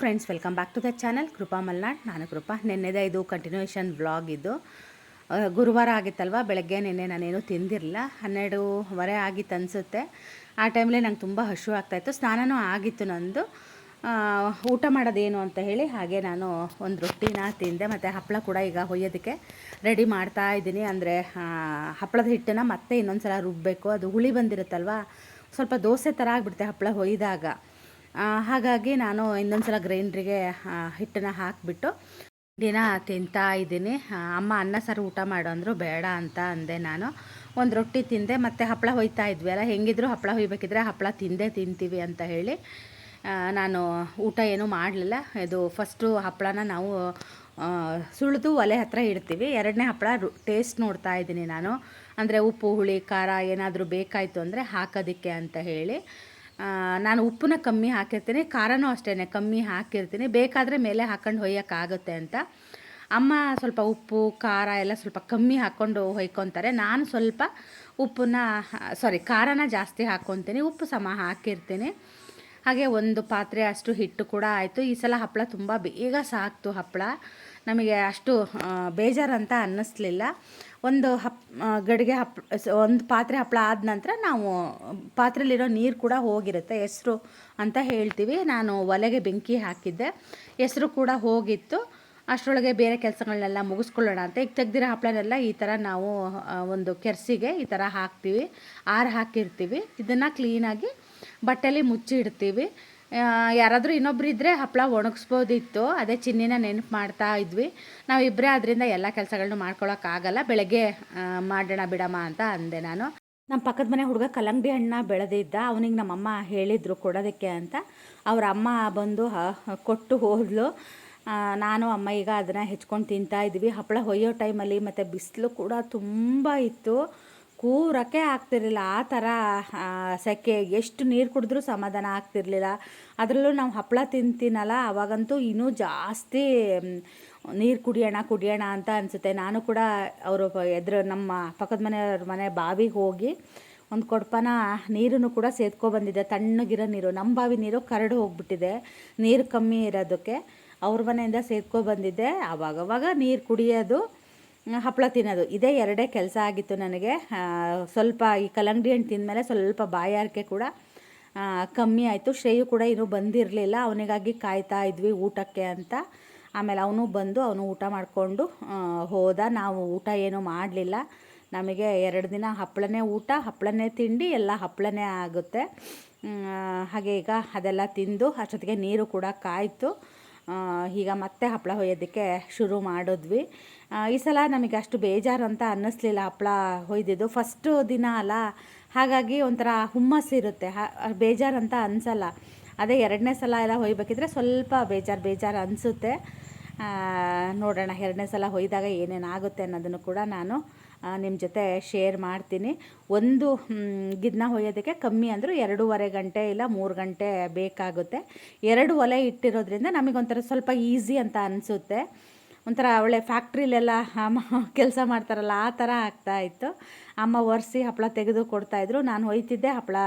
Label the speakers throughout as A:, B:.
A: Friends, welcome back to the channel Krupa Malnad. ನಾನು ಕೃಪಾ. ನೆನ್ನೆದೇ ಇದು continuation vlog ಇದು. ಗುರುವಾರ ಆಗಿತ್ತಲ್ವ, ಬೆಳಗ್ಗೆ ನಿನ್ನೆ ನಾನೇನು ತಿಂದಿರಲಿಲ್ಲ. 12:15 ಆಗಿತ್ತು ಅನಿಸುತ್ತೆ. ಆ ಟೈಮಲ್ಲಿ ನಂಗೆ ತುಂಬ ಹಸಿವು ಆಗ್ತಾಯಿತ್ತು. ಸ್ನಾನನೂ ಆಗಿತ್ತು ನಂದು. ಊಟ ಮಾಡೋದೇನು ಅಂತ ಹೇಳಿ ಹಾಗೆ ನಾನು ಒಂದು ರೊಟ್ಟಿನ ತಿಂದೆ. ಮತ್ತು ಹಪ್ಪಳ ಕೂಡ ಈಗ ಹೊಯ್ಯೋದಕ್ಕೆ ರೆಡಿ ಮಾಡ್ತಾ ಇದ್ದೀನಿ. ಅಂದರೆ ಹಪ್ಪಳದ ಹಿಟ್ಟನ್ನು ಮತ್ತೆ ಇನ್ನೊಂದು ಸಲ ರುಬ್ಬಬೇಕು. ಅದು ಹುಳಿ ಬಂದಿರುತ್ತಲ್ವ, ಸ್ವಲ್ಪ ದೋಸೆ ಥರ ಆಗಿಬಿಡುತ್ತೆ ಹಪ್ಪಳ ಹೊಯ್ದಾಗ. ಹಾಗಾಗಿ ನಾನು ಇನ್ನೊಂದು ಸಲ ಗ್ರೈಂಡ್ರಿಗೆ ಹಿಟ್ಟನ್ನು ಹಾಕಿಬಿಟ್ಟು ದಿನ ತಿಂತಾ ಇದ್ದೀನಿ. ಅಮ್ಮ ಅನ್ನ ಸಾರು ಊಟ ಮಾಡು ಅಂದರು, ಬೇಡ ಅಂತ ಅಂದೆ. ನಾನು ಒಂದು ರೊಟ್ಟಿ ತಿಂದೆ. ಮತ್ತು ಹಪ್ಪಳ ಹೊಯ್ತಾ ಇದ್ವಿ ಅಲ್ಲ, ಹೆಂಗಿದ್ರು ಹಪ್ಪಳ ಹೊಯ್ಬೇಕಿದ್ರೆ ಹಪ್ಪಳ ತಿಂತೀವಿ ಅಂತ ಹೇಳಿ ನಾನು ಊಟ ಏನೂ ಮಾಡಲಿಲ್ಲ. ಇದು ಫಸ್ಟು ಹಪ್ಪಳನ ನಾವು ಸುಳಿದು ಒಲೆ ಹತ್ರ ಇಡ್ತೀವಿ. ಎರಡನೇ ಹಪ್ಪಳ ಟೇಸ್ಟ್ ನೋಡ್ತಾ ಇದ್ದೀನಿ ನಾನು. ಅಂದರೆ ಉಪ್ಪು ಹುಳಿ ಖಾರ ಏನಾದರೂ ಬೇಕಾಯಿತು ಅಂದರೆ ಹಾಕೋದಕ್ಕೆ ಅಂತ ಹೇಳಿ ನಾನು ಉಪ್ಪನ್ನ ಕಮ್ಮಿ ಹಾಕಿರ್ತೀನಿ, ಖಾರನೂ ಅಷ್ಟೇ ಕಮ್ಮಿ ಹಾಕಿರ್ತೀನಿ. ಬೇಕಾದರೆ ಮೇಲೆ ಹಾಕ್ಕೊಂಡು ಹೊಯ್ಯೋಕ್ಕಾಗುತ್ತೆ ಅಂತ. ಅಮ್ಮ ಸ್ವಲ್ಪ ಉಪ್ಪು ಖಾರ ಎಲ್ಲ ಸ್ವಲ್ಪ ಕಮ್ಮಿ ಹಾಕ್ಕೊಂಡು ಹೊಯ್ಕೊತಾರೆ. ನಾನು ಸ್ವಲ್ಪ ಖಾರನ ಜಾಸ್ತಿ ಹಾಕ್ಕೊತೀನಿ, ಉಪ್ಪು ಸಮ ಹಾಕಿರ್ತೀನಿ. ಹಾಗೆ ಒಂದು ಪಾತ್ರೆ ಅಷ್ಟು ಹಿಟ್ಟು ಕೂಡ ಆಯಿತು. ಈ ಸಲ ಹಪ್ಪಳ ತುಂಬ ಬೇಗ ಸಾಕ್ತು. ಹಪ್ಪಳ ನಮಗೆ ಅಷ್ಟು ಬೇಜಾರಂತ ಅನ್ನಿಸ್ಲಿಲ್ಲ. ಒಂದು ಗಡಿಗೆ ಒಂದು ಪಾತ್ರೆ ಹಪ್ಪಳ ಆದ ನಂತರ ನಾವು ಪಾತ್ರೆಯಲ್ಲಿರೋ ನೀರು ಕೂಡ ಹೋಗಿರುತ್ತೆ, ಹೆಸರು ಅಂತ ಹೇಳ್ತೀವಿ. ನಾನು ಒಲೆಗೆ ಬೆಂಕಿ ಹಾಕಿದ್ದೆ, ಹೆಸರು ಕೂಡ ಹೋಗಿತ್ತು. ಅಷ್ಟರೊಳಗೆ ಬೇರೆ ಕೆಲಸಗಳನ್ನೆಲ್ಲ ಮುಗಿಸ್ಕೊಳ್ಳೋಣ ಅಂತ ಈಗ ತೆಗ್ದಿರೋ ಹಪ್ಪಳನೆಲ್ಲ ಈ ಥರ ನಾವು ಒಂದು ಕೆರ್ಸಿಗೆ ಈ ಥರ ಹಾಕ್ತೀವಿ, ಹಾಕಿರ್ತೀವಿ. ಇದನ್ನು ಕ್ಲೀನಾಗಿ ಬಟ್ಟೆಯಲ್ಲಿ ಮುಚ್ಚಿಡ್ತೀವಿ. ಯಾರಾದರೂ ಇನ್ನೊಬ್ರು ಇದ್ದರೆ ಹಪ್ಪಳ ಒಣಗಿಸ್ಬೋದಿತ್ತು. ಅದೇ ಚಿನ್ನಿನ ನೆನಪು ಮಾಡ್ತಾ ಇದ್ವಿ. ನಾವಿಬ್ಬರೇ ಅದರಿಂದ ಎಲ್ಲ ಕೆಲಸಗಳನ್ನೂ ಮಾಡ್ಕೊಳಕ್ಕಾಗಲ್ಲ. ಬೆಳಗ್ಗೆ ಮಾಡೋಣ ಬಿಡಮ್ಮ ಅಂತ ಅಂದೆ ನಾನು. ನಮ್ಮ ಪಕ್ಕದ ಮನೆ ಹುಡುಗ ಕಲ್ಲಂಗಡಿ ಹಣ್ಣು ಬೆಳೆದಿದ್ದ, ಅವನಿಗೆ ನಮ್ಮಮ್ಮ ಹೇಳಿದರು ಕೊಡೋದಕ್ಕೆ ಅಂತ. ಅವ್ರ ಅಮ್ಮ ಬಂದು ಕೊಟ್ಟು ಹೋದ್ಲು. ನಾನು ಅಮ್ಮ ಈಗ ಅದನ್ನು ಹೆಚ್ಕೊಂಡು ತಿಂತಾಯಿದ್ವಿ. ಹಪ್ಪಳ ಹೊಯ್ಯೋ ಟೈಮಲ್ಲಿ ಮತ್ತು ಬಿಸಿಲು ಕೂಡ ತುಂಬ ಇತ್ತು, ಕೂರಕ್ಕೆ ಆಗ್ತಿರ್ಲಿಲ್ಲ. ಆ ಥರ ಸೆಕೆ, ಎಷ್ಟು ನೀರು ಕುಡಿದ್ರೂ ಸಮಾಧಾನ ಆಗ್ತಿರ್ಲಿಲ್ಲ. ಅದರಲ್ಲೂ ನಾವು ಹಪ್ಪಳ ತಿಂತೀನಲ್ಲ, ಅವಾಗಂತೂ ಇನ್ನೂ ಜಾಸ್ತಿ ನೀರು ಕುಡಿಯೋಣ ಅಂತ ಅನಿಸುತ್ತೆ. ನಾನು ಕೂಡ ಅವರು ನಮ್ಮ ಪಕ್ಕದ ಮನೆಯವ್ರ ಮನೆ ಬಾವಿಗೆ ಹೋಗಿ ಒಂದು ಕೊಡಪಾನ ನೀರನ್ನು ಕೂಡ ಸೇದ್ಕೊಬಂದಿದ್ದೆ. ತಣ್ಣಗಿರೋ ನೀರು, ನಮ್ಮ ಬಾವಿ ನೀರು ಕರಡು ಹೋಗ್ಬಿಟ್ಟಿದೆ, ನೀರು ಕಮ್ಮಿ ಇರೋದಕ್ಕೆ ಅವ್ರ ಮನೆಯಿಂದ ಸೇದ್ಕೊಬಂದಿದ್ದೆ. ಆವಾಗವಾಗ ನೀರು ಕುಡಿಯೋದು, ಹಪ್ಪಳ ತಿನ್ನೋದು, ಇದೇ ಎರಡೇ ಕೆಲಸ ಆಗಿತ್ತು ನನಗೆ. ಸ್ವಲ್ಪ ಈ ಕಲ್ಲಂಗಡಿ ಹಣ್ಣು ತಿಂದಮೇಲೆ ಸ್ವಲ್ಪ ಬಾಯಾರಿಕೆ ಕೂಡ ಕಮ್ಮಿ ಆಯಿತು. ಶ್ರೇಯು ಕೂಡ ಇನ್ನೂ ಬಂದಿರಲಿಲ್ಲ, ಅವನಿಗಾಗಿ ಕಾಯ್ತಾ ಇದ್ವಿ ಊಟಕ್ಕೆ ಅಂತ. ಆಮೇಲೆ ಅವನು ಬಂದು ಊಟ ಮಾಡಿಕೊಂಡು ಹೋದ. ನಾವು ಊಟ ಏನೂ ಮಾಡಲಿಲ್ಲ. ನಮಗೆ 2 ದಿನ ಹಪ್ಪಳನೇ ಊಟ, ಹಪ್ಪಳನೇ ತಿಂಡಿ, ಎಲ್ಲ ಹಪ್ಪಳನೇ ಆಗುತ್ತೆ. ಹಾಗೆ ಈಗ ಅದೆಲ್ಲ ತಿಂದು ಅಷ್ಟೊತ್ತಿಗೆ ನೀರು ಕೂಡ ಕಾಯ್ತು. ಈಗ ಮತ್ತೆ ಹಪ್ಪಳ ಹೊಯ್ಯೋದಕ್ಕೆ ಶುರು ಮಾಡಿದ್ವಿ. ಈ ಸಲ ನಮಗೆ ಅಷ್ಟು ಬೇಜಾರು ಅಂತ ಅನ್ನಿಸ್ಲಿಲ್ಲ ಹಪ್ಪಳ ಹೊಯ್ದಿದ್ದು. ಫಸ್ಟು ದಿನ ಅಲ್ಲ, ಹಾಗಾಗಿ ಒಂಥರ ಹುಮ್ಮಸ್ಸಿರುತ್ತೆ, ಬೇಜಾರು ಅಂತ ಅನಿಸಲ್ಲ. ಅದೇ 2ನೇ ಸಲ ಎಲ್ಲ ಹೊಯ್ಬೇಕಿದ್ರೆ ಸ್ವಲ್ಪ ಬೇಜಾರು ಅನಿಸುತ್ತೆ. ನೋಡೋಣ 2ನೇ ಸಲ ಹೊಯ್ದಾಗ ಏನೇನಾಗುತ್ತೆ ಅನ್ನೋದನ್ನು ಕೂಡ ನಾನು ನಿಮ್ಮ ಜೊತೆ ಶೇರ್ ಮಾಡ್ತೀನಿ. ಒಂದು ಗಿದ್ನ ಹೊಯ್ಯೋದಕ್ಕೆ ಕಮ್ಮಿ ಅಂದರೂ 2.5 ಗಂಟೆ ಇಲ್ಲ 3 ಗಂಟೆ ಬೇಕಾಗುತ್ತೆ. 2 ಒಲೆ ಇಟ್ಟಿರೋದ್ರಿಂದ ನಮಗೊಂಥರ ಸ್ವಲ್ಪ ಈಸಿ ಅಂತ ಅನಿಸುತ್ತೆ. ಒಂಥರ ಒಳ್ಳೆ ಫ್ಯಾಕ್ಟ್ರಿಲೆಲ್ಲ ಕೆಲಸ ಮಾಡ್ತಾರಲ್ಲ ಆ ಥರ ಆಗ್ತಾಯಿತ್ತು. ಅಮ್ಮ ಒರೆಸಿ ಹಪ್ಪಳ ತೆಗೆದು ಕೊಡ್ತಾಯಿದ್ರು, ನಾನು ಹೊಯ್ತಿದ್ದೆ.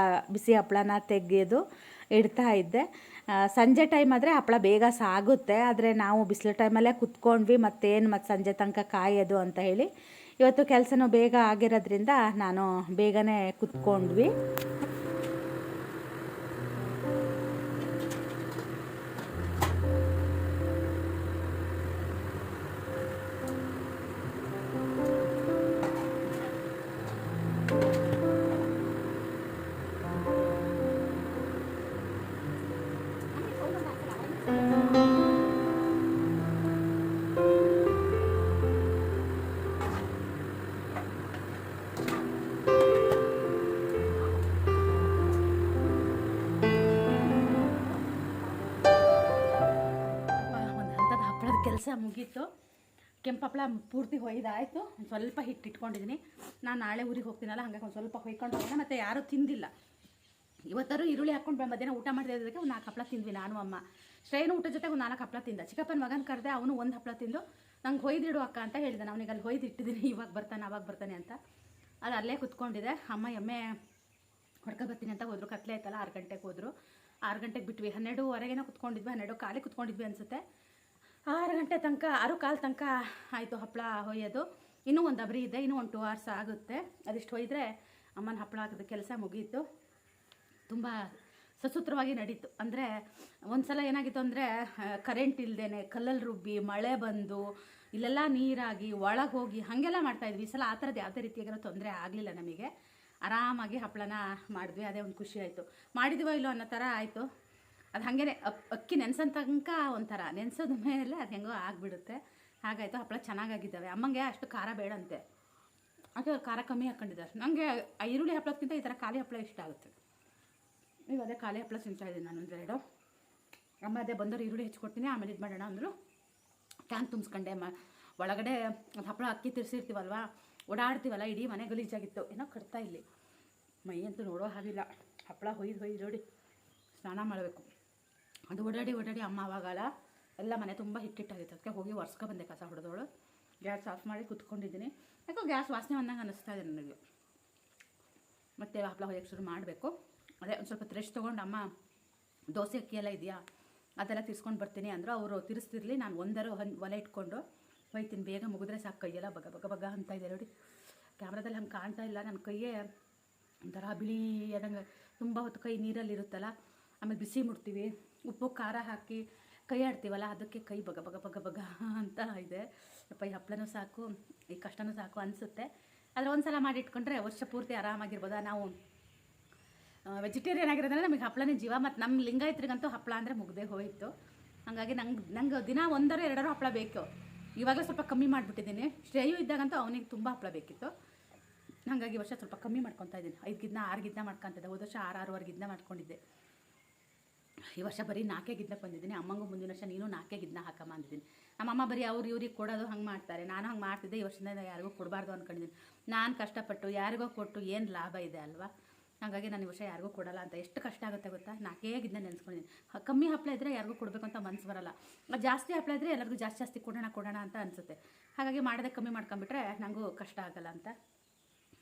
A: ಬಿಸಿ ಹಪ್ಪಳನ ತೆಗೆದು ಇಡ್ತಾ ಇದ್ದೆ. ಸಂಜೆ ಟೈಮ್ ಆದರೆ ಹಪ್ಪಳ ಬೇಗ ಸಾಗುತ್ತೆ. ಆದರೆ ನಾವು ಬಿಸಿಲು ಟೈಮಲ್ಲೇ ಕುತ್ಕೊಂಡ್ವಿ, ಮತ್ತೆ ಸಂಜೆ ತನಕ ಕಾಯೋದು ಅಂತ ಹೇಳಿ ಇವತ್ತು ಕೆಲಸನೂ ಬೇಗ ಆಗಿರೋದ್ರಿಂದ ನಾನು ಬೇಗನೆ ಕುತ್ಕೊಂಡ್ವಿ. ಕೆಲಸ ಮುಗೀತು. ಕೆಂಪು ಹಪ್ಪಳ ಪೂರ್ತಿ ಹೊಯ್ದಾಯಿತು. ಒಂದು ಸ್ವಲ್ಪ ಹಿಟ್ಟು ಇಟ್ಕೊಂಡಿದ್ದೀನಿ. ನಾನು ನಾಳೆ ಊರಿಗೆ ಹೋಗ್ತೀನಲ್ಲ, ಹಾಗಾಗಿ ಒಂದು ಸ್ವಲ್ಪ ಹೊಯ್ಕೊಂಡು ಹೋಗೋಣ. ಮತ್ತು ಯಾರೂ ತಿಂದಿಲ್ಲ ಇವತ್ತಾರು. ಈರುಳ್ಳಿ ಹಾಕ್ಕೊಂಡು ಮಧ್ಯಾಹ್ನ ಊಟ ಮಾಡ್ತಿದ್ದಕ್ಕೆ ಒಂದು 4 ಹಪ್ಪಳ ತಿಂದ್ವಿ ನಾನು ಅಮ್ಮ. ಶ್ರೇಯನು ಊಟ ಜೊತೆಗೆ ಒಂದು 4 ಹಪ್ಪಳ ತಿಂದ. ಚಿಕ್ಕಪ್ಪನ ಮಗನ ಕರೆದೆ, ಅವನು 1 ಹಪ್ಪಳ ತಿಂದು ನಂಗೆ ಹೊಯ್ದಿಡು ಅಕ್ಕ ಅಂತ ಹೇಳಿದೆ. ಅವನಿಗೆ ಅಲ್ಲಿ ಹೊಯ್ದಿಟ್ಟಿದ್ದೀನಿ, ಇವಾಗ ಬರ್ತಾನೆ ಅವಾಗ ಬರ್ತಾನೆ ಅಂತ. ಅದು ಅಲ್ಲೇ ಕುತ್ಕೊಂಡಿದೆ. ಅಮ್ಮ ಎಮ್ಮೆ ಹೊಡ್ಕೊ ಬರ್ತೀನಿ ಅಂತ ಹೋದರು. ಕತ್ಲೆ ಆಯ್ತಲ್ಲ, 6 ಗಂಟೆಗೆ ಹೋದರು. 6 ಗಂಟೆಗೆ ಬಿಟ್ವಿ, 12:15 ಕುತ್ಕೊಂಡಿದ್ವಿ, 12 ಕಾಲಿಗೆ ಕುತ್ಕೊಂಡಿದ್ವಿ ಅನಿಸುತ್ತೆ. 6 ಗಂಟೆ ತನಕ 6 ಕಾಲು ತನಕ ಆಯಿತು ಹಪ್ಪಳ ಹೊಯ್ಯೋದು. ಇನ್ನೂ ಒಂದು ಅಬ್ರಿ ಇದೆ, ಇನ್ನೂ ಒಂದು 2 hours ಆಗುತ್ತೆ. ಅದಿಷ್ಟು ಹೊಯ್ದರೆ ಅಮ್ಮನ ಹಪ್ಪಳ ಹಾಕಿದ ಕೆಲಸ ಮುಗೀತು. ತುಂಬ ಸಸೂತ್ರವಾಗಿ ನಡೀತು. ಅಂದರೆ ಒಂದು ಸಲ ಏನಾಗಿತ್ತು ಅಂದರೆ ಕರೆಂಟ್ ಇಲ್ಲದೇ ಕಲ್ಲಲ್ಲಿ ರುಬ್ಬಿ ಮಳೆ ಬಂದು ಇಲ್ಲೆಲ್ಲ ನೀರಾಗಿ ಒಳಗೆ ಹೋಗಿ ಹಾಗೆಲ್ಲ ಮಾಡ್ತಾಯಿದ್ವಿ. ಈ ಸಲ ಆ ಥರದ್ದು ಯಾವುದೇ ರೀತಿಯಾಗಿರೋ ತೊಂದರೆ ಆಗಲಿಲ್ಲ ನಮಗೆ. ಆರಾಮಾಗಿ ಹಪ್ಪಳನ ಮಾಡಿದ್ವಿ. ಅದೇ ಒಂದು ಖುಷಿ ಆಯಿತು. ಮಾಡಿದ್ವೋ ಇಲ್ಲೋ ಅನ್ನೋ ಥರ ಆಯಿತು. ಅದು ಹಾಗೇ ಅಕ್ಕಿ ನೆನೆಸೋ ತನಕ ಒಂಥರ, ನೆನೆಸೋದ ಮೇಲೆ ಅದು ಹೆಂಗೋ ಆಗಿಬಿಡುತ್ತೆ. ಹಾಗಾಯಿತು. ಹಪ್ಪಳ ಚೆನ್ನಾಗಾಗಿದ್ದಾವೆ. ಅಮ್ಮಂಗೆ ಅಷ್ಟು ಖಾರ ಬೇಡಂತೆ, ಅದು ಖಾರ ಕಮ್ಮಿ ಹಾಕ್ಕೊಂಡಿದ್ದಾರೆ. ನನಗೆ ಈರುಳ್ಳಿ ಹಪ್ಪಳಕ್ಕಿಂತ ಈ ಥರ ಖಾಲಿ ಹಪ್ಪಳ ಇಷ್ಟ ಆಗುತ್ತೆ. ಈಗ ಅದೇ ಖಾಲಿ ಹಪ್ಪಳ ತಿಂತಾಯಿದ್ದೀನಿ ನಾನು 1-2. ಅಮ್ಮ ಅದೇ ಬಂದವರು ಈರುಳ್ಳಿ ಹೆಚ್ಚಿಕೊಡ್ತೀನಿ, ಆಮೇಲೆ ಇದು ಮಾಡೋಣ ಅಂದರು. ಕ್ಯಾನ್ ತುಂಬಿಸ್ಕೊಂಡೆ. ಒಳಗಡೆ ಅದು ಹಪ್ಪಳ ಅಕ್ಕಿ ತಿರ್ಸಿರ್ತೀವಲ್ವ, ಓಡಾಡ್ತೀವಲ್ಲ, ಇಡೀ ಮನೆ ಗಲೀಜಾಗಿತ್ತು. ಏನೋ ಕಟ್ತಾ ಇಲ್ಲಿ ಮೈ ಅಂತೂ ನೋಡೋ ಹಾಗಿಲ್ಲ. ಹಪ್ಪಳ ಹೊಯ್ದು ನೋಡಿ ಸ್ನಾನ ಮಾಡಬೇಕು. ಅದು ಓಡಾಡಿ ಅಮ್ಮ ಆವಾಗಲ್ಲ ಎಲ್ಲ ಮನೆ ತುಂಬ ಹಿಟ್ಟಿಟ್ಟಾಗಿತ್ತು. ಅದಕ್ಕೆ ಹೋಗಿ ಒರೆಸ್ಕೊಬಂದೆ ಕಸ ಹೊಡೆದವಳು. ಗ್ಯಾಸ್ ಆಫ್ ಮಾಡಿ ಕುತ್ಕೊಂಡಿದ್ದೀನಿ. ಯಾಕೋ ಗ್ಯಾಸ್ ವಾಸನೆ ಬಂದಂಗೆ ಅನ್ನಿಸ್ತಾ ಇದೆ ನನಗೆ. ಮತ್ತು ಹಪ್ಪಳ ಹೊಯ್ಯಕ್ಕೆ ಶುರು ಮಾಡಬೇಕು. ಅದೇ ಒಂದು ಸ್ವಲ್ಪ ರೆಸ್ಟ್ ತೊಗೊಂಡು ಅಮ್ಮ ದೋಸೆ ಅಕ್ಕಿ ಎಲ್ಲ ಇದೆಯಾ ಅದೆಲ್ಲ ತಿರ್ಸ್ಕೊಂಡು ಬರ್ತೀನಿ ಅಂದರು. ಅವರು ತಿರ್ಸ್ತಿರ್ಲಿ, ನಾನು ಒಲೆ ಇಟ್ಕೊಂಡು ಹೊಯ್ತೀನಿ. ಬೇಗ ಮುಗಿದ್ರೆ ಸಾಕು. ಕೈಯೆಲ್ಲ ಬಗ ಅಂತ ಇದೆ ನೋಡಿ. ಕ್ಯಾಮ್ರಾದಲ್ಲಿ ಹಂಗೆ ಕಾಣ್ತಾ ಇಲ್ಲ. ನನ್ನ ಕೈಯೇ ಒಂಥರ ಬಿಳಿ ಆದಂಗೆ ತುಂಬ ಹೊತ್ತು ಕೈ ನೀರಲ್ಲಿರುತ್ತಲ್ಲ. ಆಮೇಲೆ ಬಿಸಿ ಮುಡ್ತೀವಿ, ಉಪ್ಪು ಖಾರ ಹಾಕಿ ಕೈ ಆಡ್ತೀವಲ್ಲ, ಅದಕ್ಕೆ ಕೈ ಬಗ ಅಂತ ಇದೆ. ಯಪ್ಪ ಈ ಹಪ್ಪಳನೂ ಸಾಕು, ಈ ಕಷ್ಟನೂ ಸಾಕು ಅನಿಸುತ್ತೆ. ಆದರೆ ಒಂದು ಸಲ ಮಾಡಿ ಇಟ್ಕೊಂಡ್ರೆ ವರ್ಷ ಪೂರ್ತಿ ಆರಾಮಾಗಿರ್ಬೋದಾ. ನಾವು ವೆಜಿಟೇರಿಯನ್ ಆಗಿರೋದ್ರಿಂದ ನಮಗೆ ಹಪ್ಪಳನೇ ಜೀವ. ಮತ್ತು ನಮ್ಮ ಲಿಂಗಾಯತ್ರಿಗಂತೂ ಹಪ್ಪಳ ಅಂದರೆ ಮುಗ್ದೇ ಹೋಯಿತು. ಹಾಗಾಗಿ ನಂಗೆ ದಿನ 1-2 ಹಪ್ಪಳ ಬೇಕು. ಇವಾಗಲೇ ಸ್ವಲ್ಪ ಕಮ್ಮಿ ಮಾಡಿಬಿಟ್ಟಿದ್ದೀನಿ. ಶ್ರೇಯು ಇದ್ದಾಗಂತೂ ಅವನಿಗೆ ತುಂಬ ಹಪ್ಪಳ ಬೇಕಿತ್ತು. ಹಾಗಾಗಿ ವರ್ಷ ಸ್ವಲ್ಪ ಕಮ್ಮಿ ಮಾಡ್ಕೊತಾ ಇದ್ದೀನಿ. 5 ಗಿದ್ನ 6 ಗಿದ್ನ ಮಾಡ್ಕೊತಿದ್ದೆ. ಹೋದ ವರ್ಷ 6-6.5 ಗಿದ್ನ ಮಾಡ್ಕೊಂಡಿದ್ದೆ. ಈ ವರ್ಷ ಬರೀ 4 ಗಿದ್ನಕ್ಕೆ ಬಂದಿದ್ದೀನಿ. ಅಮ್ಮಂಗೂ ಮುಂದಿನ ವರ್ಷ ನೀನು 4 ಗಿದ್ನ ಹಾಕಮ್ಮ ಅಂದಿದ್ದೀನಿ. ನಮ್ಮಮ್ಮ ಬರೀ ಇವ್ರಿಗೆ ಕೊಡೋದು ಹಂಗೆ ಮಾಡ್ತಾರೆ. ನಾನು ಹಂಗೆ ಮಾಡ್ತಿದ್ದೆ. ಈ ವರ್ಷದಿಂದ ಯಾರಿಗೂ ಕೊಡಬಾರ್ದು ಅಂದ್ಕೊಂಡಿದ್ದೀನಿ. ನಾನು ಕಷ್ಟಪಟ್ಟು ಯಾರಿಗೋ ಕೊಟ್ಟು ಏನು ಲಾಭ ಇದೆ ಅಲ್ವಾ. ಹಾಗಾಗಿ ನಾನು ಈ ವರ್ಷ ಯಾರಿಗೂ ಕೊಡೋಲ್ಲ ಅಂತ. ಎಷ್ಟು ಕಷ್ಟ ಆಗುತ್ತೆ ಗೊತ್ತಾ. 4 ಗಿದ್ನ ನೆನೆಸ್ಕೊಂಡಿದ್ದೀನಿ. ಕಮ್ಮಿ ಹಪ್ಪಳ ಇದ್ದರೆ ಯಾರಿಗೂ ಕೊಡಬೇಕು ಅಂತ ಮನಸ್ಸು ಬರೋಲ್ಲ. ಜಾಸ್ತಿ ಹಪ್ಪಳ ಇದ್ದರೆ ಎಲ್ಲರಿಗೂ ಜಾಸ್ತಿ ಕೊಡೋಣ ಅಂತ ಅನಿಸುತ್ತೆ. ಹಾಗಾಗಿ ಮಾಡೋದೇ ಕಮ್ಮಿ ಮಾಡ್ಕೊಂಬಿಟ್ರೆ ನನಗೂ ಕಷ್ಟ ಆಗೋಲ್ಲ ಅಂತ.